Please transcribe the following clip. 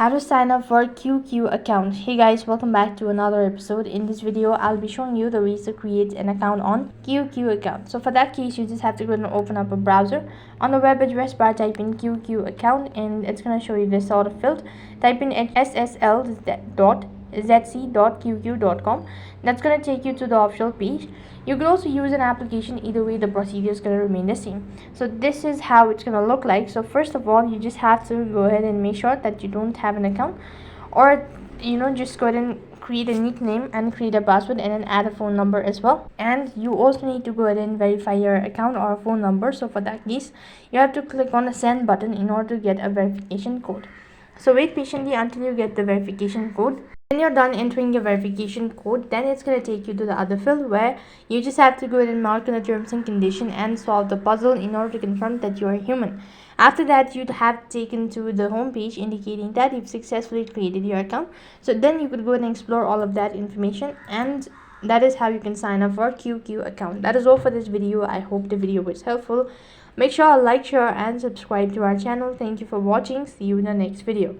how to sign up for QQ account. Hey guys, welcome back to another episode. In this video I'll be showing you the ways to create an account on QQ account. So for that case, you just have to go and open up a browser. On the web address bar, type in QQ account and it's going to show you this sort of field. Type in ssl.zc.qq.com. That's going to take you to the official page. You could also use an application. Either way, the procedure is going to remain the same. So this is how it's going to look like. So first of all, you just have to go ahead and make sure that you don't have an account, or just go ahead and create a nickname and create a password and then add a phone number as well. And you also need to go ahead and verify your account or phone number. So for that case, you have to click on the send button in order to get a verification code. So wait patiently until you get the verification code. When you're done entering your verification code, then it's going to take you to the other field where you just have to go ahead and mark on the terms and condition and solve the puzzle in order to confirm that you are human. After that, you'd have taken to the home page indicating that you've successfully created your account. So then you could go and explore all of that information, and that is how you can sign up for QQ account. That is all for this video. I hope the video was helpful. Make sure to like, share and subscribe to our channel. Thank you for watching. See you in the next video.